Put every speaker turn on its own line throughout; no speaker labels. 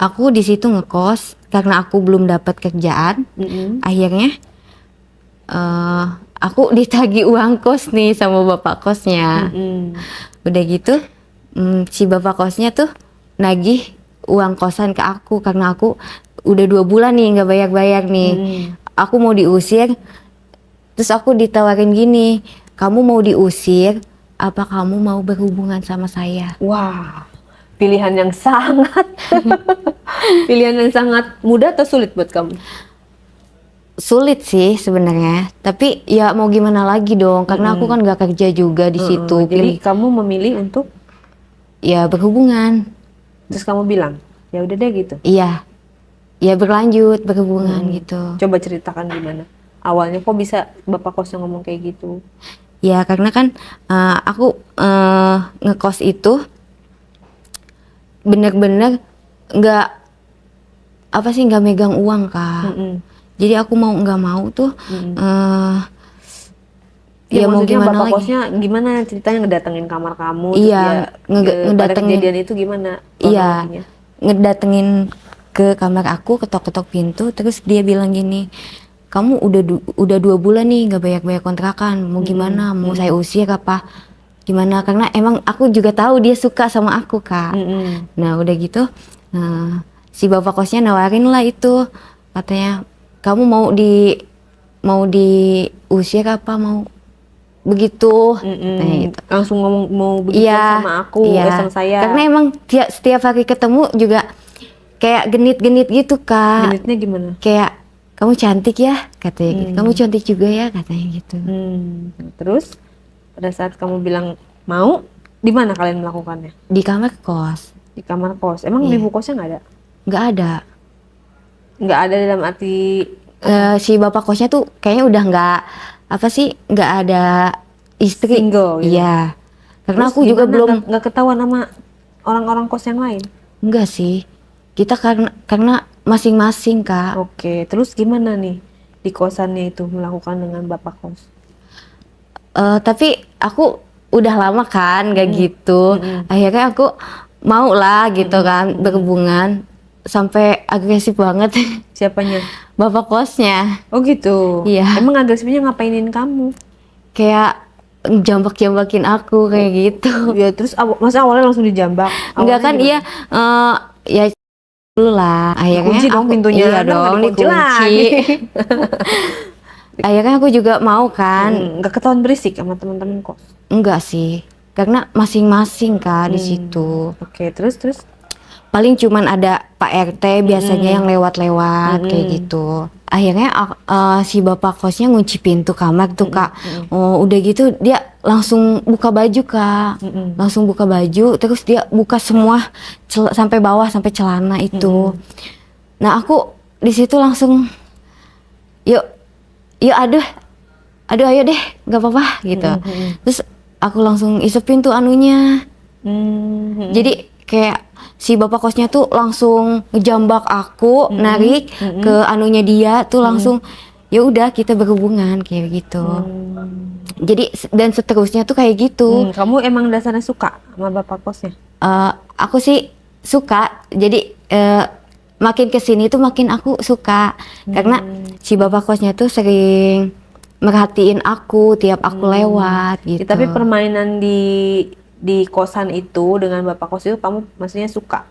aku di situ ngekos karena aku belum dapat kerjaan. Akhirnya aku ditagih uang kos nih sama bapak kosnya. Udah gitu si bapak kosnya tuh nagih uang kosan ke aku karena aku udah 2 bulan nih nggak bayar-bayar nih. Aku mau diusir, terus aku ditawarin gini, kamu mau diusir apa kamu mau berhubungan sama saya?
Wah, pilihan yang sangat pilihan yang sangat mudah atau sulit buat kamu?
Sulit sih sebenarnya, tapi ya mau gimana lagi dong, karena aku kan gak kerja juga di situ.
Jadi kamu memilih untuk
Ya berhubungan.
terus kamu bilang, ya udah deh gitu.
Iya, ya berlanjut berhubungan gitu.
Coba ceritakan gimana awalnya kok bisa bapak kosnya ngomong kayak gitu.
Ya karena kan aku ngekos itu bener-bener nggak apa sih nggak megang uang Kak. Jadi aku mau nggak mau tuh
Ya
mau
maksudnya
gimana
bapak
lagi?
kosnya gimana ceritanya ngedatengin kamar kamu,
Iya,
terus dia pada
ngedatengin.
kejadian itu gimana
Iya,
kronologinya?
ngedatengin ke kamar aku, ketok-ketok pintu, terus dia bilang gini, kamu udah 2 bulan nih nggak bayar-bayar kontrakan, mau gimana? Mau saya usir apa? Gimana? Karena emang aku juga tahu dia suka sama aku Kak. Nah udah gitu, si bapak kosnya nawarin lah itu, katanya kamu mau diusir apa mau begitu, katanya gitu.
Langsung ngomong mau begitu
Iya,
sama aku, sama saya.
karena emang setiap hari ketemu juga kayak genit-genit gitu Kak.
Genitnya gimana?
Kayak kamu cantik ya katanya gitu. Kamu cantik juga ya katanya gitu.
Terus pada saat kamu bilang mau, di mana kalian melakukannya?
Di kamar kos.
Di kamar kos. Emang
Iya.
ibu kosnya nggak ada?
Nggak ada.
Nggak ada dalam arti
Si bapak kosnya tuh kayaknya udah nggak ada istri.
single gitu?
Iya. Karena
Terus
aku juga
gimana?
belum.
Nggak ketahuan sama orang-orang kos yang lain?
Enggak sih. Kita karena masing-masing Kak.
Oke, terus gimana nih di kosannya itu melakukan dengan bapak kos?
Tapi aku udah lama kan gak gitu. Akhirnya aku mau lah gitu kan berhubungan sampai agresif banget.
Siapanya?
Bapak kosnya
Oh gitu?
Iya.
Emang agresifnya ngapainin kamu?
kayak jambak-jambakin aku kayak gitu.
Ya terus masa awalnya langsung dijambak?
Enggak
Awalnya
kan
gimana?
iya ya dulu lah. Akhirnya
Kunci dong
aku
pintunya.
iya
Ntar nggak
dong
dikunci
dikunci.
lagi.
Akhirnya aku juga mau kan.
Nggak ketahuan berisik sama teman-teman kos?
Enggak sih. Karena masing-masing Kak di situ.
Oke, terus
Paling cuman ada Pak RT biasanya yang lewat-lewat kayak gitu. Akhirnya si bapak kosnya ngunci pintu kamar tuh Kak. Oh, udah gitu dia langsung buka baju Kak. Langsung buka baju terus dia buka semua sampai bawah sampai celana itu. Nah, aku di situ langsung yuk aduh ayo deh nggak apa-apa gitu. Terus aku langsung isepin tuh anunya. Jadi kayak si bapak kosnya tuh langsung ngejambak aku, narik ke anunya dia tuh langsung ya udah kita berhubungan kayak gitu. Jadi dan seterusnya tuh kayak gitu.
kamu emang dasarnya suka sama bapak kosnya?
Aku sih suka. Jadi makin kesini tuh makin aku suka karena si bapak kosnya tuh sering merhatiin aku tiap aku lewat gitu.
Ya, tapi permainan di kosan itu dengan bapak kos itu kamu maksudnya suka?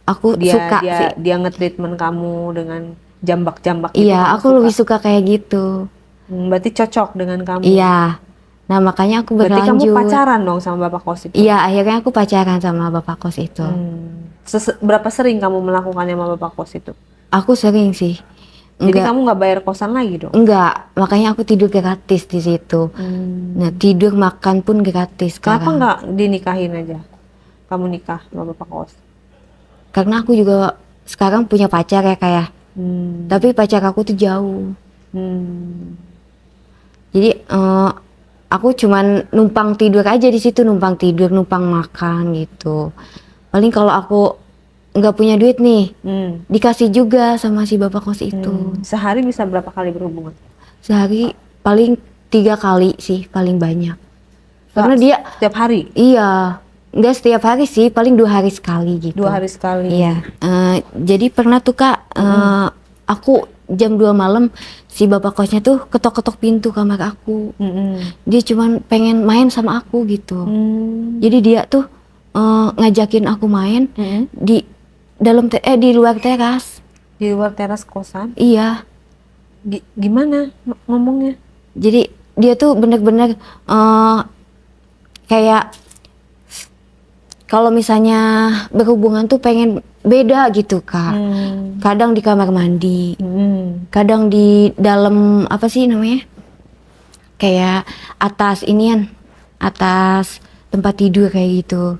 Aku suka sih.
Dia nge-treatment kamu dengan jambak-jambak gitu?
Iya,
kamu
aku lebih suka kayak gitu.
Berarti cocok dengan kamu?
Iya. Nah makanya aku
Berarti
berlanjut.
kamu pacaran dong sama bapak kos itu?
Iya, akhirnya aku pacaran sama bapak kos itu.
Berapa sering kamu melakukannya sama bapak kos itu?
Aku sering sih.
Jadi kamu nggak bayar kosan lagi dong?
Enggak, makanya aku tidur gratis di situ. Nah tidur makan pun gratis
Kenapa
sekarang.
nggak dinikahin aja? Kamu nikah sama bapak kos?
Karena aku juga sekarang punya pacar ya kayak. Tapi pacar aku tuh jauh. Jadi aku cuman numpang tidur aja di situ, numpang tidur, numpang makan gitu. Paling kalau aku nggak punya duit nih, dikasih juga sama si bapak kos itu.
Sehari bisa berapa kali berhubungan?
Sehari paling 3 kali sih paling banyak. Karena dia
setiap hari?
iya Nggak setiap hari sih, paling 2 hari sekali gitu.
2 hari sekali.
Iya. Jadi pernah tuh Kak, aku jam 2 malam si bapak kosnya tuh ketok-ketok pintu kamar aku. Dia cuman pengen main sama aku gitu. Jadi dia tuh ngajakin aku main di di luar teras.
Di luar teras kosan.
Iya.
Gimana ngomongnya?
Jadi dia tuh bener-bener kayak kalau misalnya berhubungan tuh pengen beda gitu Kak. Kadang di kamar mandi, kadang di dalam apa sih namanya? Kayak atas tempat tidur kayak gitu.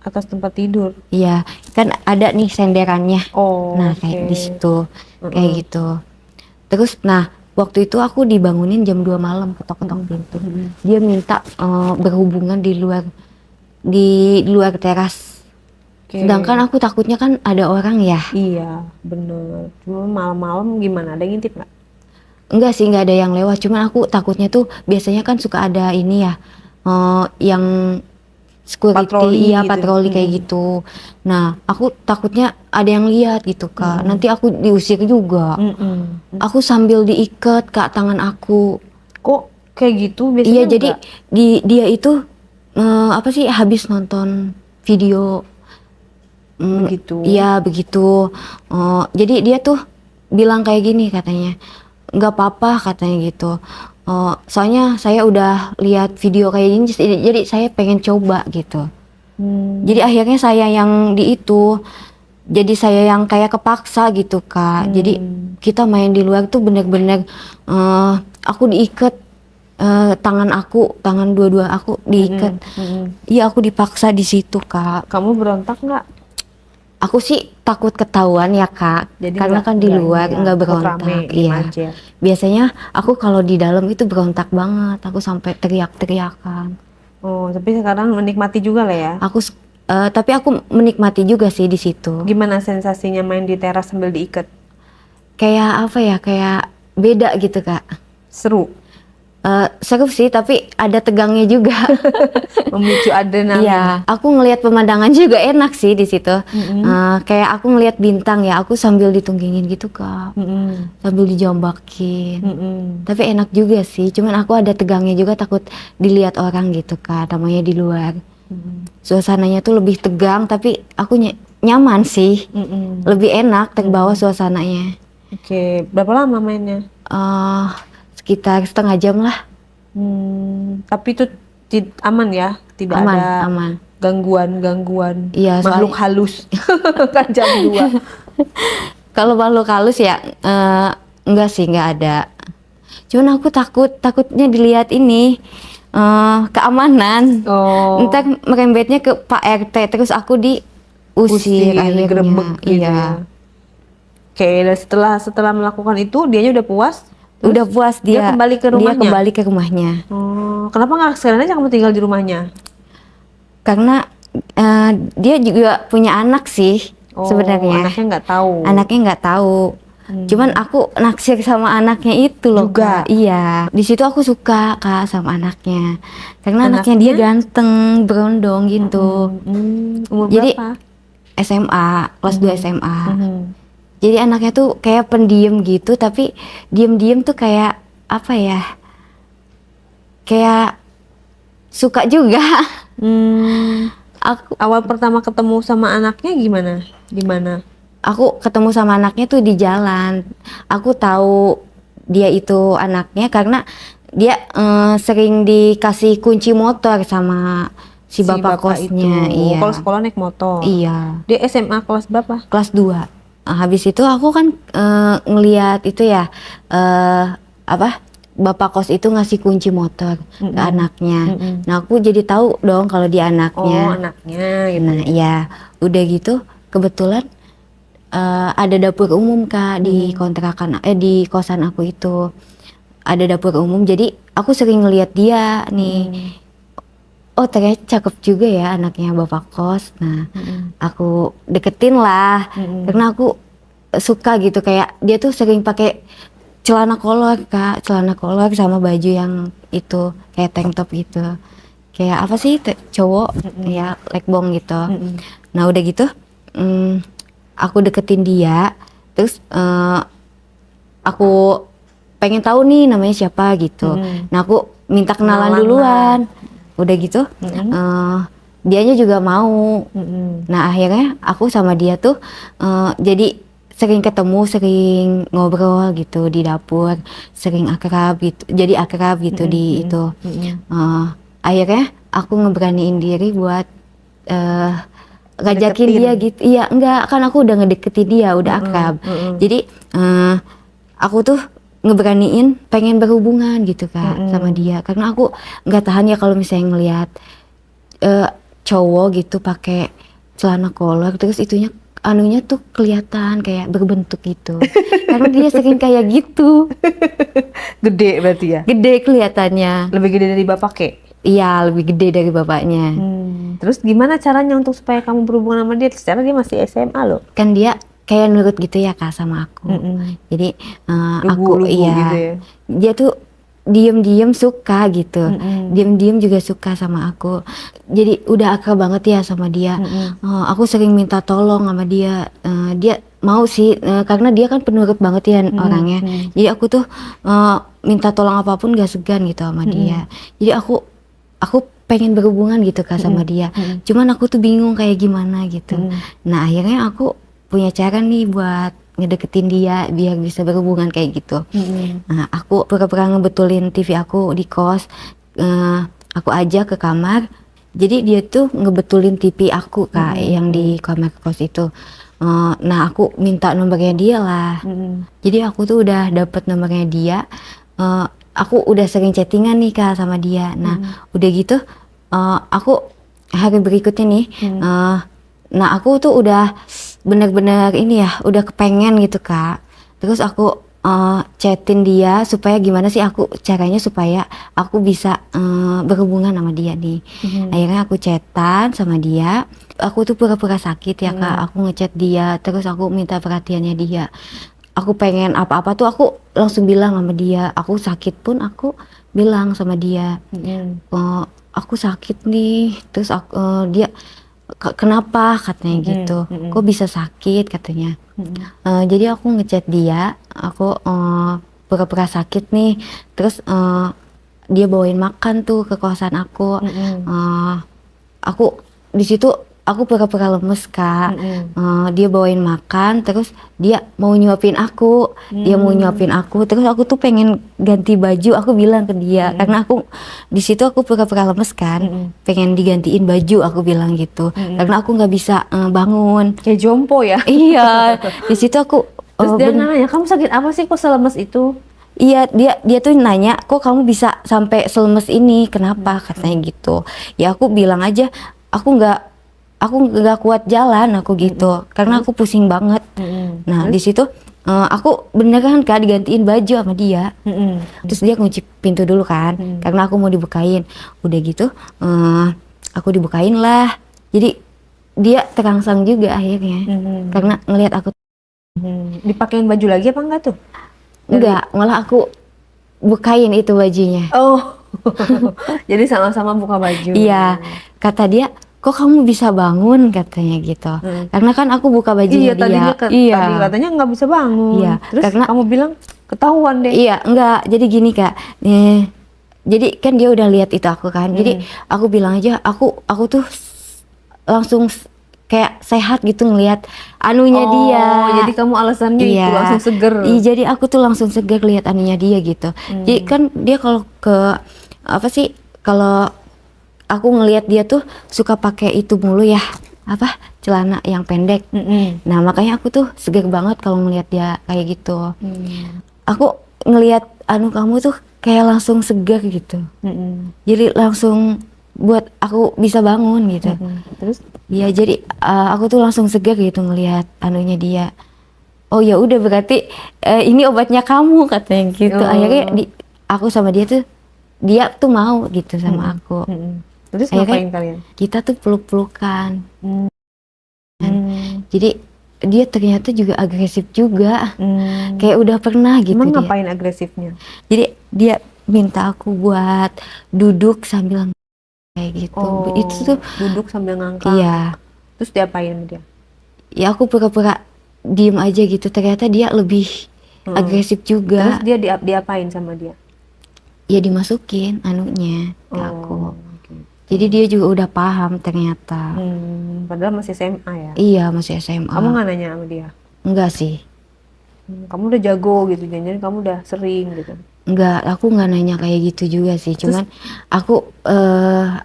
Atas tempat tidur.
Iya, kan ada nih senderannya.
Oh,
Nah,
oke.
kayak di situ. Kayak gitu. Terus nah, waktu itu aku dibangunin jam 2 malam ketok-ketok pintu. Dia minta berhubungan di luar teras.
Oke.
Sedangkan aku takutnya kan ada orang ya.
Iya, bener. Cuma malam-malam gimana? Ada yang ngintip nggak?
Enggak sih, nggak ada yang lewat. Cuman aku takutnya tuh biasanya kan suka ada ini ya, yang security,
Patroli
iya
gitu.
patroli kayak gitu. Nah, aku takutnya ada yang lihat gitu Kak. Nanti aku diusir juga. Aku sambil diikat Kak tangan aku.
Kok kayak gitu biasanya?
Iya, jadi
enggak?
dia itu apa sih habis nonton video.
Begitu.
Iya begitu. Jadi dia tuh bilang kayak gini katanya, nggak apa-apa katanya gitu. Soalnya saya udah lihat video kayak gini, jadi saya pengen coba gitu. Jadi akhirnya saya yang jadi saya yang kayak kepaksa gitu Kak. Jadi kita main di luar tuh bener-bener aku diikat, tangan dua-dua aku diikat. Iya aku dipaksa di situ Kak.
Kamu berontak nggak?
Aku sih takut ketahuan ya Kak,
Jadi
karena
nggak-
kan di
nggak
luar
ini ya,
nggak
takut
berontak.
rame, diem
Iya.
aja.
Biasanya aku kalau di dalam itu berontak banget, aku sampai teriak-teriakan.
Oh, tapi sekarang menikmati juga lah ya.
Tapi aku menikmati juga sih di situ.
Gimana sensasinya main di teras sambil diikat?
Kayak apa ya, kayak beda gitu Kak.
Seru,
Seru sih, tapi ada tegangnya juga.
memicu adrenalin.
Iya, aku ngelihat pemandangan juga enak sih di situ. Kayak aku ngelihat bintang ya, aku sambil ditunggingin gitu Kak, sambil dijambakin. Tapi enak juga sih, cuman aku ada tegangnya juga, takut dilihat orang gitu Kak, namanya di luar. Suasananya tuh lebih tegang, tapi aku nyaman sih, lebih enak, terbawa suasananya.
Oke, berapa lama mainnya?
Sekitar setengah jam lah.
Tapi itu aman ya, tidak
Aman,
ada
aman.
gangguan
Iya,
makhluk halus kan jam 2.
Kalau makhluk halus ya enggak sih, enggak ada. Cuman aku takutnya dilihat ini keamanan.
Oh,
Ntar merembetnya ke Pak RT, terus aku diusir akhirnya.
digerebek gitu
Iya.
ya. Oke, dan setelah melakukan itu dianya udah puas?
Udah puas
dia
dia.
kembali ke
Dia
rumahnya?
kembali ke rumahnya.
Oh, kenapa nggak sekalian aja kamu tinggal di rumahnya?
Karena dia juga punya anak sih sebenarnya.
Anaknya nggak tahu.
Anaknya nggak tahu. Cuman aku naksir sama anaknya itu loh
Juga?
Kak. Iya. Di situ aku suka Kak sama anaknya. Karena anaknya
Anaknya?
dia ganteng, berondong gitu.
Umur
Jadi
berapa?
SMA, kelas 2 SMA.
Mhm.
Jadi anaknya tuh kayak pendiam gitu, tapi diem-diem tuh kayak apa ya? Kayak suka juga. Aku
Awal pertama ketemu sama anaknya gimana? Gimana?
aku ketemu sama anaknya tuh di jalan. Aku tahu dia itu anaknya karena dia sering dikasih kunci motor sama si bapak kosnya.
itu.
Iya.
Kalau sekolah naik motor.
Iya.
Dia SMA kelas berapa?
Kelas 2. Habis itu aku kan ngeliat itu ya, apa, bapak kos itu ngasih kunci motor ke anaknya. Nah aku jadi tahu dong kalau dia anaknya.
Oh, anaknya gitu.
Nah iya, udah gitu kebetulan ada dapur umum Kak di kontrakan, di kosan aku itu. Ada dapur umum, jadi aku sering ngeliat dia nih. Oh ternyata cakep juga ya anaknya bapak kos. Nah aku deketin lah, karena aku suka gitu, kayak dia tuh sering pakai celana kolor Kak, celana kolor sama baju yang itu kayak tank top gitu. kayak apa sih cowok ya lekbong gitu. Nah udah gitu aku deketin dia, terus aku pengen tahu nih namanya siapa gitu. Nah aku minta kenalan duluan. Udah gitu dianya juga mau. Nah akhirnya aku sama dia tuh jadi sering ketemu, sering ngobrol gitu di dapur, sering akrab gitu, jadi akrab gitu di itu. Akhirnya aku ngeberaniin diri buat ngajakin dia gitu. Iya enggak, kan aku udah ngedeketin dia, udah akrab. Jadi aku tuh ngeberaniin pengen berhubungan gitu Kak sama dia, karena aku nggak tahan ya kalau misalnya ngelihat cowok gitu pakai celana kolor terus itunya anunya tuh kelihatan kayak berbentuk gitu. Karena dia sering kayak gitu.
Gede berarti ya?
Gede kelihatannya.
Lebih gede dari bapak kek?
Iya, lebih gede dari bapaknya.
Terus gimana caranya untuk supaya kamu berhubungan sama dia? Secara dia masih SMA loh.
Kan dia kayak nurut gitu ya Kak sama aku. Jadi aku iya
gitu ya?
dia tuh diem-diem suka gitu, diem-diem juga suka sama aku. Jadi udah akrab banget ya sama dia. Aku sering minta tolong sama dia. Dia mau sih karena dia kan penurut banget ya orangnya. Jadi aku tuh minta tolong apapun gak segan gitu sama dia. Jadi aku pengen berhubungan gitu Kak sama dia. Cuman aku tuh bingung kayak gimana gitu. Nah akhirnya aku punya cara nih buat ngedeketin dia biar bisa berhubungan kayak gitu. Nah, aku pura-pura ngebetulin TV aku di kos, aku ajak ke kamar. Jadi dia tuh ngebetulin TV aku Kak yang di kamar kos itu. Nah aku minta nomornya dia lah. Jadi aku tuh udah dapet nomornya dia. Aku udah sering chattingan nih Kak sama dia. Nah udah gitu aku hari berikutnya nih. Nah aku tuh udah bener-bener ini ya, udah kepengen gitu Kak. Terus aku chatin dia supaya gimana sih aku caranya supaya aku bisa berhubungan sama dia nih. Akhirnya aku chatan sama dia. Aku tuh pura-pura sakit ya Kak. Aku ngechat dia, terus aku minta perhatiannya dia. Aku pengen apa-apa tuh aku langsung bilang sama dia. Aku sakit pun aku bilang sama dia. Aku sakit nih. Terus dia kenapa katanya gitu, kok bisa sakit katanya. Jadi aku ngechat dia, aku pura-pura sakit nih, terus dia bawain makan tuh ke kosan aku. Aku di situ aku pura-pura lemes Kak. Dia bawain makan, terus dia mau nyuapin aku, terus aku tuh pengen ganti baju. Aku bilang ke dia karena aku di situ aku pura-pura lemes kan, pengen digantiin baju. Aku bilang gitu karena aku nggak bisa bangun.
Kayak jompo ya?
Iya, di situ aku.
Terus dia nanya, kamu sakit apa sih kok selemes itu?
Iya, dia tuh nanya, kok kamu bisa sampai selemes ini, kenapa katanya gitu. Ya aku bilang aja, aku nggak kuat jalan aku gitu, karena aku pusing banget. Nah di situ aku beneran Kak digantiin baju sama dia. Terus dia ngunci pintu dulu kan, karena aku mau dibukain. Udah gitu aku dibukain lah. Jadi dia terangsang juga akhirnya, karena ngelihat aku.
Dipakein baju lagi apa enggak tuh?
Enggak, malah aku bukain itu bajunya.
Oh, jadi sama-sama buka baju.
Iya, kata dia, kok kamu bisa bangun katanya gitu. Karena kan aku buka bajunya dia.
Tadi katanya nggak bisa bangun.
Iya,
Terus
karena
kamu bilang ketahuan deh.
Iya, enggak. Jadi gini Kak. Jadi kan dia udah lihat itu aku kan. Jadi aku bilang aja, aku tuh langsung kayak sehat gitu ngelihat anunya dia.
Jadi kamu alasannya itu langsung seger.
Iya, jadi aku tuh langsung seger lihat anunya dia gitu. Jadi kan dia kalau ke apa sih, kalau aku ngelihat dia tuh suka pakai itu mulu ya, apa celana yang pendek. Nah makanya aku tuh seger banget kalau ngelihat dia kayak gitu. Aku ngelihat anu kamu tuh kayak langsung seger gitu. Jadi langsung buat aku bisa bangun gitu.
Terus?
Ya jadi aku tuh langsung segar gitu ngelihat anunya dia. Oh ya udah berarti ini obatnya kamu katanya gitu. Akhirnya aku sama dia tuh mau gitu sama aku.
Terus
akhirnya
ngapain kalian?
Kita tuh peluk-pelukan. Jadi dia ternyata juga agresif juga. Kayak udah pernah gitu.
Emang
dia.
Ngapain agresifnya?
Jadi dia minta aku buat duduk sambil kayak gitu.
Oh,
Itu tuh
duduk sambil ngangkang.
iya.
Terus diapain sama dia?
Ya aku pura-pura diem aja gitu. Ternyata dia lebih agresif
Terus
juga.
dia diapain sama dia?
Ya dimasukin anunya ke
Oh,
aku.
gitu.
Jadi dia juga udah paham ternyata.
Padahal masih SMA ya.
Iya masih SMA.
Kamu nggak nanya sama dia?
Enggak sih.
Kamu udah jago gitu, jangan kamu udah sering gitu.
Enggak, aku nggak nanya kayak gitu juga sih.
Terus-
Cuman aku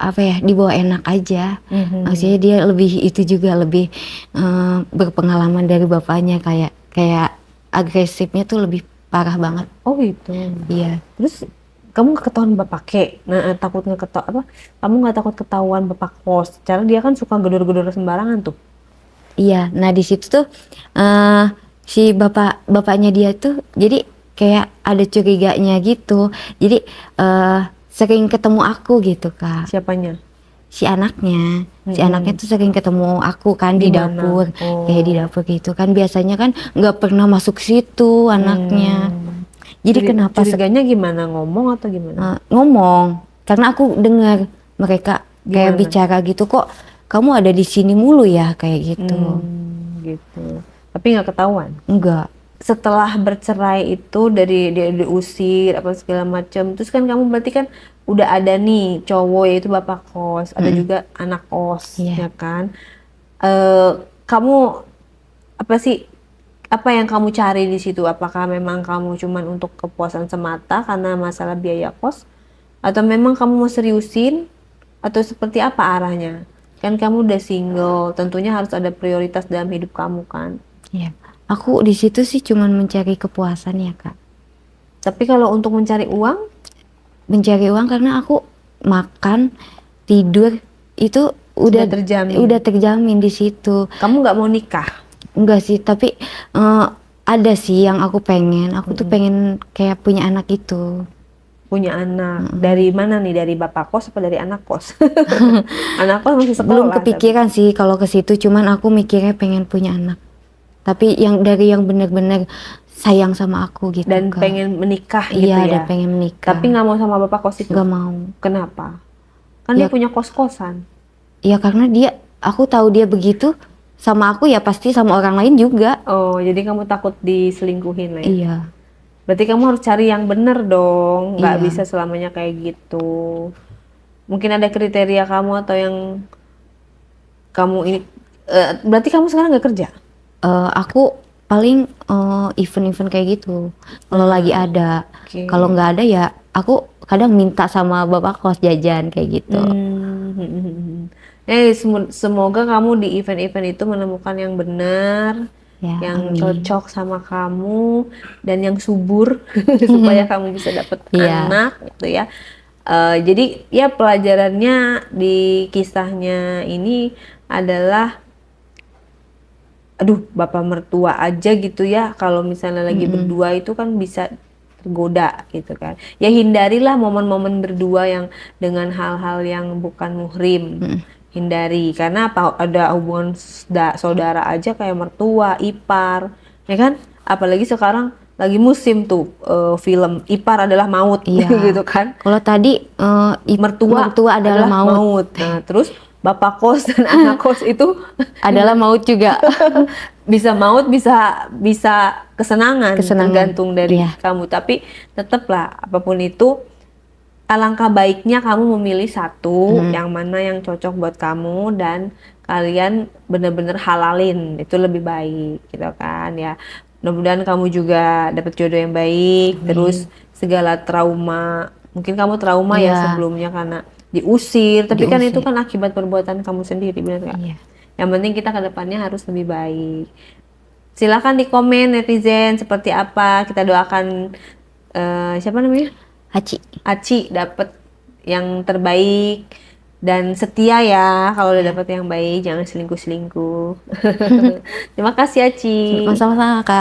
apa ya dibawa enak aja. Maksudnya dia lebih itu juga lebih berpengalaman dari bapaknya kayak agresifnya tuh lebih parah banget.
Oh gitu.
Iya.
Terus kamu nggak ketahuan bapak kek? Nah, takut nggak ketahuan apa? Kamu nggak takut ketahuan bapak kos? Karena dia kan suka gedor-gedor sembarangan tuh.
Iya. Nah di situ tuh si bapaknya dia tuh jadi kayak ada curiganya gitu. Jadi sering ketemu aku gitu Kak.
Siapanya?
Si anaknya tuh sering ketemu aku kan
Di
di
mana?
dapur,
Oh.
kayak di dapur gitu kan biasanya kan nggak pernah masuk situ anaknya. Jadi kenapa
Curiganya gimana? Ngomong atau gimana?
ngomong? Karena aku dengar mereka kayak
Gimana?
bicara gitu, kok kamu ada di sini mulu ya kayak gitu.
Gitu. Tapi nggak ketahuan.
Enggak.
Setelah bercerai itu dari dia diusir apa segala macam, terus kan kamu berarti kan udah ada nih cowok yaitu bapak kos, ada juga anak kos, ya
Iya.
kan? Kamu apa sih, apa yang kamu cari di situ? Apakah memang kamu cuman untuk kepuasan semata karena masalah biaya kos, atau memang kamu mau seriusin, atau seperti apa arahnya? Kan kamu udah single, tentunya harus ada prioritas dalam hidup kamu kan.
Iya. Aku di situ sih cuman mencari kepuasan ya Kak.
Tapi kalau untuk mencari uang,
Mencari uang karena aku makan, tidur itu
Sudah terjamin.
udah terjamin di situ.
kamu nggak mau nikah?
Enggak sih, tapi ada sih yang aku pengen. Aku tuh pengen kayak punya anak itu.
Punya anak. Dari mana nih? Dari bapak kos apa dari anak kos? Anak kos masih sekolah.
Belum kepikiran sih kalau ke situ, cuman aku mikirnya pengen punya anak. Tapi yang dari yang bener-bener sayang sama aku gitu
Dan
Kak.
pengen menikah gitu
Iya,
ya?
ada pengen menikah.
Tapi nggak mau sama bapak kos itu?
Nggak mau.
Kenapa? Kan dia
Ya.
punya kos-kosan.
Ya karena aku tahu dia begitu sama aku ya pasti sama orang lain juga.
Oh, jadi kamu takut diselingkuhin lah ya?
Iya.
Berarti kamu harus cari yang bener dong. Nggak
Iya.
bisa selamanya kayak gitu. Mungkin ada kriteria kamu atau yang kamu ini. Berarti kamu sekarang nggak kerja?
Aku paling event-event kayak gitu kalau lagi ada.
Oke.
Kalau nggak ada ya aku kadang minta sama bapak kos jajan kayak gitu.
Semoga kamu di event-event itu menemukan yang benar,
Ya,
yang
amin.
cocok sama kamu dan yang subur supaya kamu bisa dapat
Iya.
anak gitu ya. Jadi ya pelajarannya di kisahnya ini adalah, aduh, bapak mertua aja gitu ya, kalau misalnya lagi berdua itu kan bisa tergoda gitu kan. Ya hindarilah momen-momen berdua yang dengan hal-hal yang bukan muhrim. Hindari, karena apa, ada hubungan saudara aja kayak mertua, ipar, ya kan? Apalagi sekarang lagi musim tuh film Ipar Adalah Maut.
Iya.
Gitu kan.
Kalau tadi
Mertua
adalah maut.
Nah, terus bapak kos dan anak kos itu
Adalah maut juga.
bisa maut, bisa kesenangan, tergantung dari
Iya.
kamu. Tapi tetaplah apapun itu, alangkah baiknya kamu memilih satu yang mana yang cocok buat kamu dan kalian bener-bener halalin, itu lebih baik gitu kan ya. Mudah-mudahan kamu juga dapat jodoh yang baik. Terus segala trauma, mungkin kamu trauma ya
Iya.
sebelumnya karena diusir, tapi kan
Diusir.
itu kan akibat perbuatan kamu sendiri, benar nggak?
Iya.
Yang penting kita ke depannya harus lebih baik. Silahkan di komen netizen seperti apa. Kita doakan siapa namanya?
Haci.
Aci dapat yang terbaik dan setia ya. Kalau udah dapat yang baik, jangan selingkuh-selingkuh. Terima kasih Aci.
Sama-sama Kak.